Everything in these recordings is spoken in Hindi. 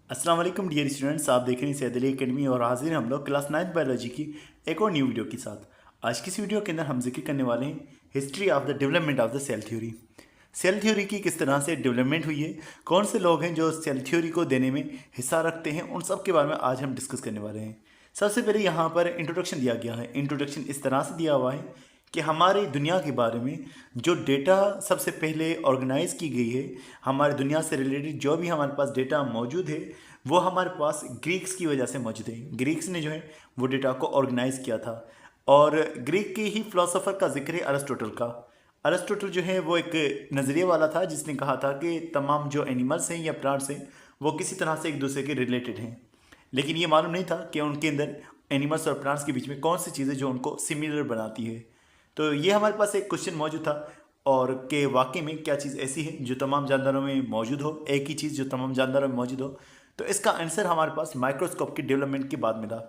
अस्सलाम वालेकुम डियर स्टूडेंट्स, आप देख रहे हैं सैदली एकेडमी और हाजिर हैं हम लोग क्लास 9th बायोलॉजी की एक और न्यू वीडियो के साथ। आज की इस वीडियो के अंदर हम जिक्र करने वाले हैं history of the development of the cell theory. Cell theory की किस तरह से डेवलपमेंट हुई है, कौन से लोग हैं जो सेल थ्योरी को देने में हिस्सा रखते हैं, उन सब के बारे में आज हम डिस्कस करने वाले हैं। सबसे पहले यहाँ पर इंट्रोडक्शन दिया गया है। इंट्रोडक्शन इस तरह से दिया हुआ है कि हमारी दुनिया के बारे में जो डेटा सबसे पहले ऑर्गेनाइज की गई है, हमारी दुनिया से रिलेटेड जो भी हमारे पास डेटा मौजूद है वो हमारे पास ग्रीक्स की वजह से मौजूद है। ग्रीक्स ने जो है वो डेटा को ऑर्गेनाइज किया था और ग्रीक के ही फिलोसोफर का जिक्र है अरिस्टोटल का। अरिस्टोटल जो है वो एक नज़रिए वाला था जिसने कहा था कि तमाम जो एनिमल्स हैं या प्लांट्स हैं वो किसी तरह से एक दूसरे के रिलेटेड हैं, लेकिन ये मालूम नहीं था कि उनके अंदर एनिमल्स और प्लांट्स के बीच में कौन सी चीज़ें जो उनको सिमिलर बनाती है। तो ये हमारे पास एक क्वेश्चन मौजूद था और कि वाकई में क्या चीज़ ऐसी है जो तमाम जानदारों में मौजूद हो, एक ही चीज़ जो तमाम जानदारों में मौजूद हो। तो इसका आंसर हमारे पास माइक्रोस्कोप की डेवलपमेंट के बाद मिला।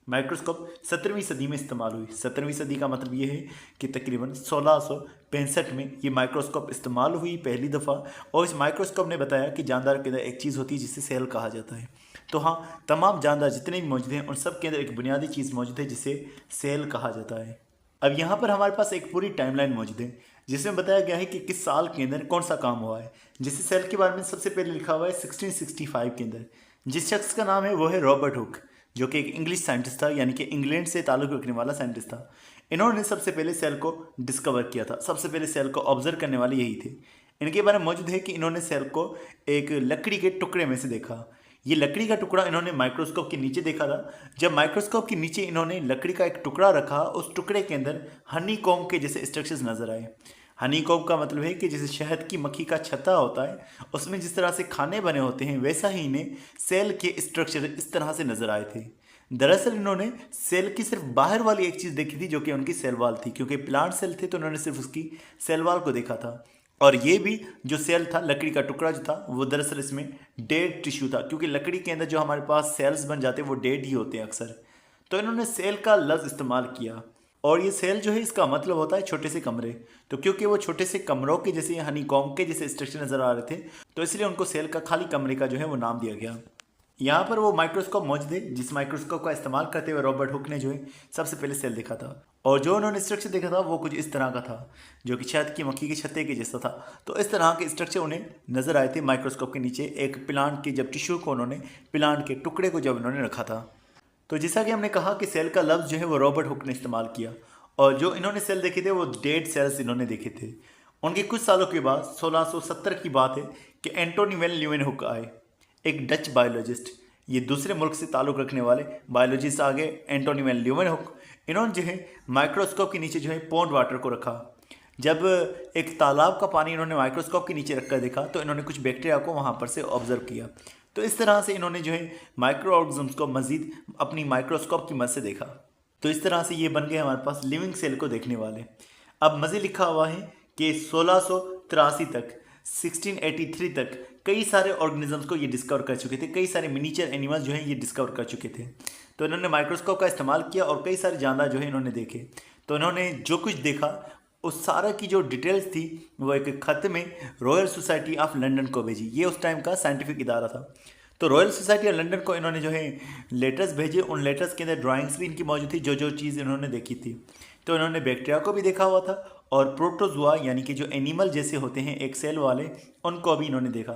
माइक्रोस्कोप 17वीं सदी में इस्तेमाल हुई। 17वीं सदी का मतलब ये है कि तकरीबन 1665 में ये माइक्रोस्कोप इस्तेमाल हुई पहली दफ़ा, और इस माइक्रोस्कोप ने बताया कि जानदार के अंदर एक चीज़ होती है जिसे सेल कहा जाता है। तो हाँ, तमाम जानदार जितने भी मौजूद हैं उन सब के अंदर एक बुनियादी चीज़ मौजूद है जिसे सेल कहा जाता है। अब यहाँ पर हमारे पास एक पूरी टाइमलाइन मौजूद है जिसमें बताया गया है कि किस साल के अंदर कौन सा काम हुआ है। जैसे सेल के बारे में सबसे पहले लिखा हुआ है 1665 के अंदर। जिस शख्स का नाम है वो है रॉबर्ट हुक, जो कि एक इंग्लिश साइंटिस्ट था, यानी कि इंग्लैंड से ताल्लुक़ रखने वाला साइंटिस्ट था। इन्होंने सबसे पहले सेल को डिस्कवर किया था, सबसे पहले सेल को ऑब्जर्व करने वाले यही थे। इनके बारे में मौजूद है कि इन्होंने सेल को एक लकड़ी के टुकड़े में से देखा। ये लकड़ी का टुकड़ा इन्होंने माइक्रोस्कोप के नीचे देखा था। जब माइक्रोस्कोप के नीचे इन्होंने लकड़ी का एक टुकड़ा रखा, उस टुकड़े के अंदर हनी कॉम्ब के जैसे स्ट्रक्चर्स नजर आए। हनी कॉम्ब का मतलब है कि जैसे शहद की मक्खी का छत्ता होता है, उसमें जिस तरह से खाने बने होते हैं, वैसा ही इन्हें सेल के स्ट्रक्चर इस तरह से नजर आए थे। दरअसल इन्होंने सेल की सिर्फ बाहर वाली एक चीज़ देखी थी जो कि उनकी सेल वाल थी, क्योंकि प्लांट सेल थे तो उन्होंने सिर्फ उसकी सेल वाल को देखा था। और ये भी जो सेल था, लकड़ी का टुकड़ा जो था, वो दरअसल इसमें डेड टिश्यू था, क्योंकि लकड़ी के अंदर जो हमारे पास सेल्स बन जाते हैं वो डेड ही होते हैं अक्सर। तो इन्होंने सेल का लफ्ज़ इस्तेमाल किया, और ये सेल जो है इसका मतलब होता है छोटे से कमरे। तो क्योंकि वो छोटे से कमरों के जैसे हनी कॉम्ब के जैसे स्ट्रक्चर नज़र आ रहे थे, तो इसलिए उनको सेल का खाली कमरे का जो है वो नाम दिया गया। यहाँ पर वो माइक्रोस्कोप मौजूद है जिस माइक्रोस्कोप का इस्तेमाल करते हुए रॉबर्ट हुक ने जो है सबसे पहले सेल देखा था, और जो उन्होंने स्ट्रक्चर देखा था वो कुछ इस तरह का था जो कि शहद की मक्खी के छत्ते के जैसा था। तो इस तरह के स्ट्रक्चर उन्हें नजर आए थे माइक्रोस्कोप के नीचे एक प्लांट के जब टिश्यू को उन्होंने प्लांट के टुकड़े को जब उन्होंने रखा था। तो जैसा कि हमने कहा कि सेल का लफ्ज़ जो है वो रॉबर्ट हुक ने इस्तेमाल किया, और जो इन्होंने सेल देखे थे वो डेड सेल्स इन्होंने देखे थे। उनके कुछ सालों के बाद 1670 की बात है कि एंटोनी वेन ल्यूवेनहुक आए, एक डच बायोलॉजिस्ट। ये दूसरे मुल्क से ताल्लुक़ रखने वाले बायोलॉजिस्ट आ गए, एंटोनी वेन ल्यूवेनहुक। इन्होंने जो है माइक्रोस्कोप के नीचे जो है पॉन्ड वाटर को रखा। जब एक तालाब का पानी इन्होंने माइक्रोस्कोप के नीचे रखकर देखा तो इन्होंने कुछ बैक्टीरिया को वहाँ पर से ऑब्जर्व किया। तो इस तरह से इन्होंने जो है माइक्रो ऑर्गेनिज्म्स को मज़ीद अपनी माइक्रोस्कोप की मदद से देखा। तो इस तरह से ये बन गए हमारे पास लिविंग सेल को देखने वाले। अब मज़े लिखा हुआ है कि 1683 तक 1683 तक कई सारे ऑर्गेनिजम्स को ये डिस्कवर कर चुके थे, कई सारे मिनीचर एनिमल्स जो हैं ये डिस्कवर कर चुके थे। तो इन्होंने माइक्रोस्कोप का इस्तेमाल किया और कई सारे जानदार जो है इन्होंने देखे। तो इन्होंने जो कुछ देखा उस सारा की जो डिटेल्स थी वो एक खत में रॉयल सोसाइटी ऑफ लंदन को भेजी। ये उस टाइम का साइंटिफिक इदारा था। तो रॉयल सोसाइटी ऑफ लंदन को इन्होंने जो है लेटर्स भेजे। उन लेटर्स के अंदर ड्राइंग्स भी इनकी मौजूद थी, जो जो चीज़ इन्होंने देखी थी। तो इन्होंने बैक्टीरिया को भी देखा हुआ था और प्रोटोजुआ यानी कि जो एनिमल जैसे होते हैं एक सेल वाले, उनको भी इन्होंने देखा।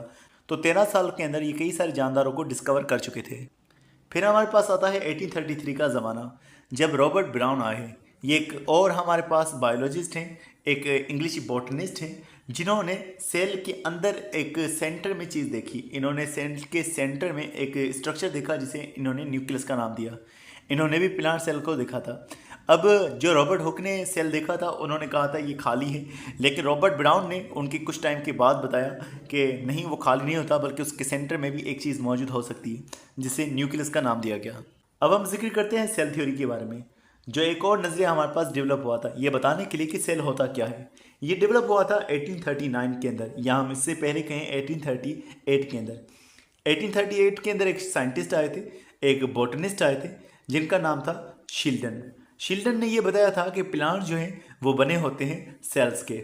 तो 13 साल के अंदर ये कई सारे जानदारों को डिस्कवर कर चुके थे। फिर हमारे पास आता है 1833 का ज़माना, जब रॉबर्ट ब्राउन आए हैं। ये एक और हमारे पास बायोलॉजिस्ट हैं, एक इंग्लिश बॉटनिस्ट हैं, जिन्होंने सेल के अंदर एक सेंटर में चीज़ देखी। इन्होंने सेल के सेंटर में एक स्ट्रक्चर देखा जिसे इन्होंने न्यूक्लियस का नाम दिया। इन्होंने भी प्लांट सेल को देखा था। अब जो रॉबर्ट हुक ने सेल देखा था उन्होंने कहा था ये खाली है, लेकिन रॉबर्ट ब्राउन ने उनके कुछ टाइम के बाद बताया कि नहीं, वो खाली नहीं होता, बल्कि उसके सेंटर में भी एक चीज़ मौजूद हो सकती है, जिसे न्यूक्लियस का नाम दिया गया। अब हम जिक्र करते हैं सेल थ्योरी के बारे में, जो एक और नज़रिया हमारे पास डेवलप हुआ था ये बताने के लिए कि सेल होता क्या है। ये डेवलप हुआ था 1839 के अंदर, या हम इससे पहले कहें 1838 के अंदर। 1838 के अंदर एक साइंटिस्ट आए थे, एक बॉटनिस्ट आए थे, जिनका नाम था शिल्डन। शिल्डन ने यह बताया था कि प्लांट जो हैं वो बने होते हैं सेल्स के।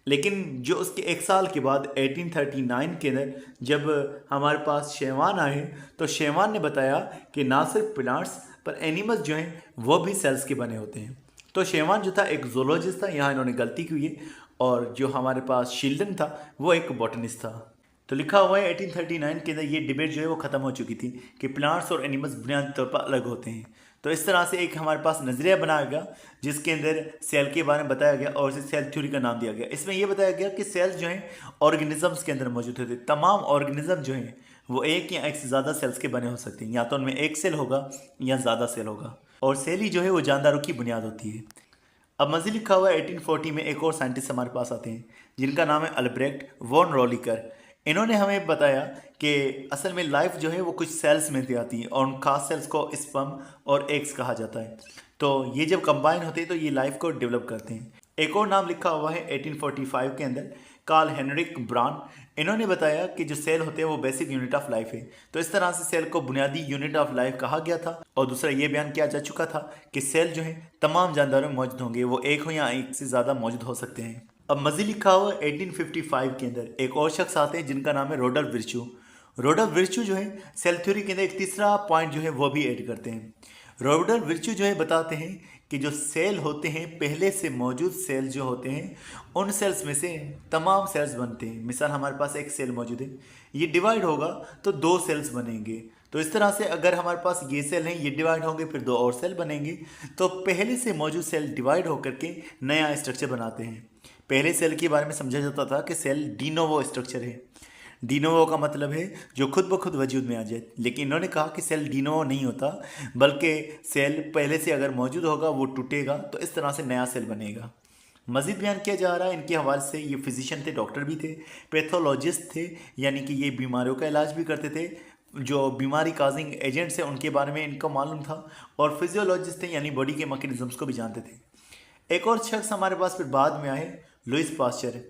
लेकिन जो उसके एक साल के बाद 1839 के अंदर जब हमारे पास शेवान आए तो शेवान ने बताया कि ना सिर्फ प्लांट्स पर एनिमल्स जो हैं वो भी सेल्स के बने होते हैं। तो शेवान जो था एक जोलॉजिस्ट था, यहाँ इन्होंने गलती की हुई है, और जो हमारे पास शील्डन था वो एक बॉटनिस्ट था। तो लिखा हुआ है 1839 के अंदर ये डिबेट जो है वो ख़त्म हो चुकी थी कि प्लांट्स और एनिमल्स बुनियादी तौर पर अलग होते हैं। तो इस तरह से एक हमारे पास नज़रिया बनाया गया जिसके अंदर सेल के बारे में बताया गया और इसे सेल थ्योरी का नाम दिया गया। इसमें यह बताया गया कि सेल्स जो हैं ऑर्गेनिजम्स के अंदर मौजूद होते हैं। तमाम ऑर्गेनिज्म जो हैं वो एक या एक से ज़्यादा सेल्स के बने हो सकते हैं, या तो उनमें एक सेल होगा या ज़्यादा सेल होगा, और सेल ही जो है वो जानदारों की बुनियाद होती है। अब मज़ीद लिखा हुआ है 1840 में एक और साइंटिस्ट हमारे पास आते हैं जिनका नाम है अल्ब्रेक्ट वॉन रोलिकर। इन्होंने हमें बताया कि असल में लाइफ जो है वो कुछ सेल्स में से आती है और उन खास सेल्स को स्पर्म और एग्स कहा जाता है। तो ये जब कंबाइन होते हैं तो ये लाइफ को डेवलप करते हैं। एक और नाम लिखा हुआ है 1845 के अंदर कार्ल हेनरिक ब्रान। इन्होंने बताया कि जो सेल होते हैं वो बेसिक यूनिट ऑफ लाइफ है। तो इस तरह से सेल को बुनियादी यूनिट ऑफ लाइफ कहा गया था। और दूसरा ये बयान किया जा चुका था कि सेल जो है तमाम जानदारों में मौजूद होंगे, वो एक हो या एक से ज़्यादा मौजूद हो सकते हैं। अब मज़ीद लिखा हुआ 1855 के अंदर एक और शख्स आते हैं जिनका नाम है रोडल्फ विर्च्यू। रोडल्फ विर्च्यू जो है सेल थ्योरी के अंदर एक तीसरा पॉइंट जो है वो भी ऐड करते हैं। रोडल्फ विर्च्यू जो है बताते हैं कि जो सेल होते हैं पहले से मौजूद सेल जो होते हैं उन सेल्स में से तमाम सेल्स बनते हैं। मिसाल हमारे पास एक सेल मौजूद है, ये डिवाइड होगा तो दो सेल्स बनेंगे। तो इस तरह से अगर हमारे पास ये सेल हैं, ये डिवाइड होंगे, फिर दो और सेल बनेंगे। तो पहले से मौजूद सेल डिवाइड होकर के नया स्ट्रक्चर बनाते हैं। पहले सेल के बारे में समझा जाता था कि सेल डीनोवो स्ट्रक्चर है। डीनोवो का मतलब है जो खुद ब खुद वजूद में आ जाए, लेकिन इन्होंने कहा कि सेल डीनोवो नहीं होता, बल्कि सेल पहले से अगर मौजूद होगा वो टूटेगा तो इस तरह से नया सेल बनेगा। मज़ीद बयान किया जा रहा है इनके हवाले से, ये फिजिशियन थे, डॉक्टर भी थे, पैथोलॉजिस्ट थे, यानी कि ये बीमारियों का इलाज भी करते थे, जो बीमारी काजिंग एजेंट्स हैं उनके बारे में इनको मालूम था, और फिजियोलॉजिस्ट थे यानी बॉडी के मैकेनिज्म्स को भी जानते थे। एक और शख्स हमारे पास फिर बाद में आए, लुइस पास्चर।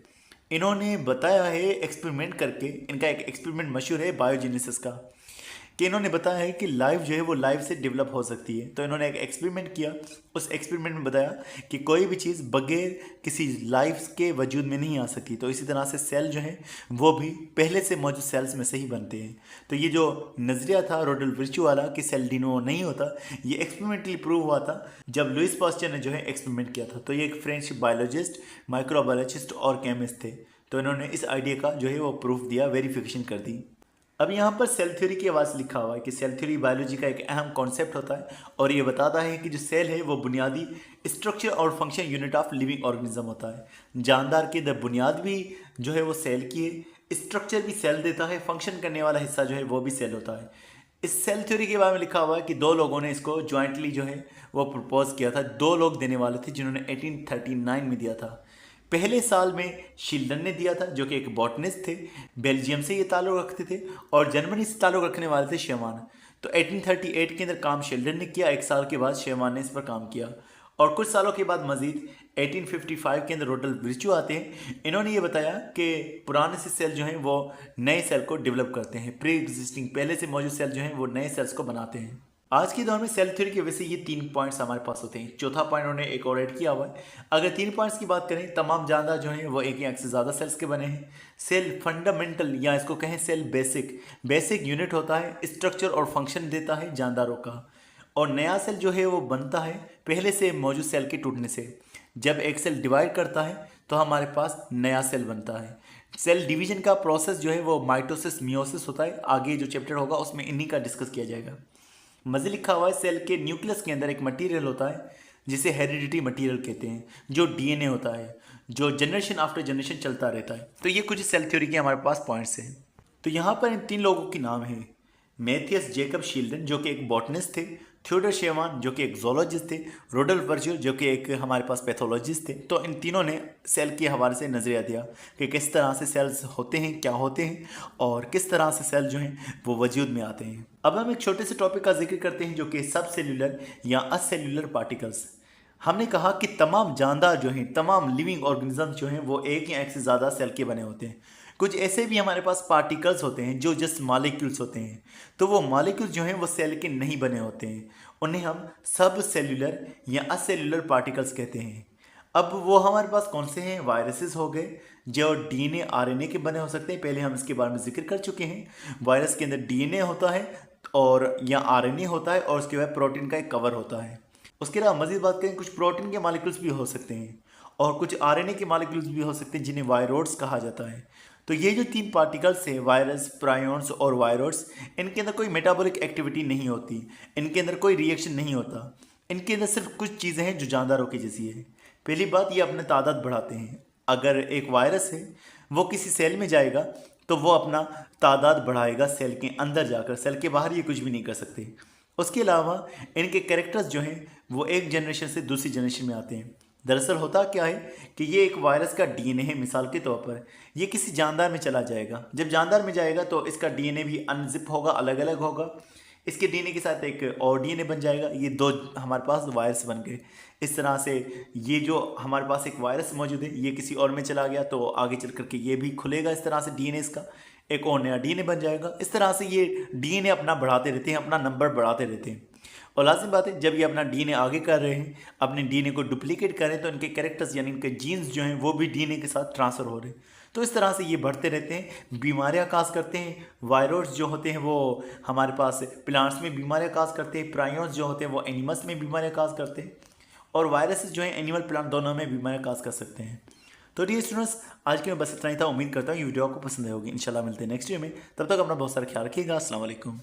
इन्होंने बताया है एक्सपेरिमेंट करके, इनका एक एक्सपेरिमेंट मशहूर है बायोजेनेसिस का, कि इन्होंने बताया है कि लाइफ जो है वो लाइफ से डेवलप हो सकती है। तो इन्होंने एक एक्सपेरिमेंट किया, उस एक्सपेरिमेंट में बताया कि कोई भी चीज़ बगैर किसी लाइफ के वजूद में नहीं आ सकती। तो इसी तरह से सेल जो है वो भी पहले से मौजूद सेल्स में से ही बनते हैं। तो ये जो नज़रिया था रोडल्फ विर्च्यू वाला कि सेल डीनो नहीं होता, ये एक्सपेरिमेंटली प्रूव हुआ था जब लुइस पास्चर ने जो है एक्सपेरिमेंट किया था। तो ये एक फ्रेंच बायोलॉजिस्ट, माइक्रोबायोलॉजिस्ट और केमिस्ट थे। तो इन्होंने इस आइडिया का जो है वो प्रूफ दिया, वेरिफिकेशन कर दी। अब यहाँ पर सेल थ्योरी की आवाज़ लिखा हुआ है कि सेल थ्योरी बायोलॉजी का एक अहम कॉन्सेप्ट होता है और ये बताता है कि जो सेल है वो बुनियादी स्ट्रक्चर और function unit of living organism होता है। जानदार की बुनियाद भी जो है वो सेल की है, स्ट्रक्चर भी सेल देता है, फंक्शन करने वाला हिस्सा जो है वो भी सेल होता है। इस सेल थ्योरी के बारे में लिखा हुआ है कि दो लोगों ने इसको ज्वाइंटली जो है वो प्रपोज किया था। दो लोग देने वाले थे जिन्होंने 1839 में दिया था। पहले साल में शील्डन ने दिया था जो कि एक बॉटनिस्ट थे, बेल्जियम से ये ताल्लुक़ रखते थे, और जर्मनी से ताल्लुक़ रखने वाले थे शेवान। तो 1838 के अंदर काम शील्डन ने किया, एक साल के बाद शेवान ने इस पर काम किया, और कुछ सालों के बाद मजीद 1855 के अंदर रोडल्फ विर्च्यू आते हैं। इन्होंने ये बताया कि पुराने से सेल जो हैं वो नए सेल को डेवलप करते हैं, प्री एग्जिस्टिंग पहले से मौजूद सेल जो हैं वो नए सेल्स को बनाते हैं। आज के दौर में सेल थ्योरी की वजह से ये 3 पॉइंट्स हमारे पास होते हैं। चौथा पॉइंट उन्होंने एक और ऐड किया हुआ है। अगर 3 पॉइंट्स की बात करें, तमाम जानदार जो हैं वो एक या एक से ज़्यादा सेल्स के बने हैं। सेल फंडामेंटल या इसको कहें सेल बेसिक यूनिट होता है, स्ट्रक्चर और फंक्शन देता है जानदारों का, और नया सेल जो है वो बनता है पहले से मौजूद सेल के टूटने से। जब एक सेल डिवाइड करता है तो हमारे पास नया सेल बनता है। सेल डिवीजन का प्रोसेस जो है वो माइटोसिस मियोसिस होता है। आगे जो चैप्टर होगा उसमें इन्हीं का डिस्कस किया जाएगा। मज़े लिखा हुआ है सेल के न्यूक्लियस के अंदर एक मटेरियल होता है जिसे हेरिडिटी मटेरियल कहते हैं, जो डीएनए होता है, जो जनरेशन आफ्टर जनरेशन चलता रहता है। तो ये कुछ सेल थ्योरी के हमारे पास पॉइंट्स हैं। तो यहाँ पर इन 3 लोगों के नाम हैं, मैथियस जेकब शील्डन जो कि एक बॉटनिस्ट थे, थियोडर शेवान जो कि एक जोलॉजिस्ट थे, रोडल्फ विर्च्यू जो कि एक हमारे पास पैथोलॉजिस्ट थे। तो इन तीनों ने सेल के हवाले से नज़रिया दिया कि किस तरह से सेल्स होते हैं, क्या होते हैं, और किस तरह से सेल जो हैं वो वजूद में आते हैं। अब हम एक छोटे से टॉपिक का जिक्र करते हैं जो कि सब सेल्यूलर या असेल्यूलर पार्टिकल्स। हमने कहा कि तमाम जानदार जो हैं, तमाम लिविंग ऑर्गेनिजम्स जो हैं वो एक या एक से ज़्यादा सेल के बने होते हैं। कुछ ऐसे भी हमारे पास पार्टिकल्स होते हैं जो जस्ट मॉलिक्यूल्स होते हैं। तो वो मॉलिक्यूल्स जो हैं वो सेल के नहीं बने होते हैं, उन्हें हम सब सेल्यूलर या असेल्यूलर पार्टिकल्स कहते हैं। अब वो हमारे पास कौन से हैं? वायरसेस हो गए जो डीएनए आरएनए के बने हो सकते हैं, पहले हम इसके बारे में जिक्र कर चुके हैं। वायरस के अंदर डीएनए होता है और या आरएनए होता है और उसके बाद प्रोटीन का एक कवर होता है। उसके अलावा मजीद बात करें, कुछ प्रोटीन के मॉलिक्यूल्स भी हो सकते हैं और कुछ आरएनए के मॉलिक्यूल्स भी हो सकते हैं जिन्हें वायरोड्स कहा जाता है। तो ये जो 3 पार्टिकल्स हैं, वायरस, प्रायोन्स और वायरोड्स, इनके अंदर कोई मेटाबॉलिक एक्टिविटी नहीं होती, इनके अंदर कोई रिएक्शन नहीं होता। इनके अंदर सिर्फ कुछ चीज़ें हैं जो जानदारों की जैसी है। पहली बात, ये अपने तादाद बढ़ाते हैं। अगर एक वायरस है वो किसी सेल में जाएगा तो वो अपना तादाद बढ़ाएगा सेल के अंदर जाकर, सेल के बाहर ये कुछ भी नहीं कर सकते। उसके अलावा इनके कैरेक्टर्स जो हैं वो एक जनरेशन से दूसरी जनरेशन में आते हैं। दरअसल होता क्या है कि ये एक वायरस का डीएनए है, मिसाल के तौर पर ये किसी जानदार में चला जाएगा। जब जानदार में जाएगा तो इसका डीएनए भी अनजिप होगा, अलग अलग होगा। इसके डीएनए के साथ एक और डीएनए बन जाएगा। ये 2 हमारे पास वायरस बन गए। इस तरह से ये जो हमारे पास एक वायरस मौजूद है ये किसी और में चला गया तो आगे चल करके ये भी खुलेगा, इस तरह से डीएनए इसका एक और नया डीएनए बन जाएगा। इस तरह से ये डीएनए अपना बढ़ाते रहते हैं, अपना नंबर बढ़ाते रहते हैं। और लाजिम बात है, जब ये अपना डीएनए आगे कर रहे हैं, अपने डीएनए को डुप्लीकेट कर रहे हैं, तो इनके कैरेक्टर्स यानी इनके जीन्स जो हैं वो भी डीएनए के साथ ट्रांसफ़र हो रहे हैं। तो इस तरह से ये बढ़ते रहते हैं, बीमारियां काज करते हैं। वायरस जो होते हैं वो हमारे पास प्लांट्स में बीमारियां काज करते हैं, प्रायोन्स जो होते हैं वो एनिमल्स में बीमारियां काज करते हैं, और वायरसेस जो हैं एनिमल प्लांट दोनों में बीमारियां काज कर सकते हैं। तो डियर स्टूडेंट्स, आज के मैं बस इतना ही था। उम्मीद करता हूँ ये वीडियो आपको पसंद आई होगी। इंशाल्लाह मिलते हैं नेक्स्ट वीडियो में। तब तक अपना बहुत सारा ख्याल रखिएगा। अस्सलाम वालेकुम।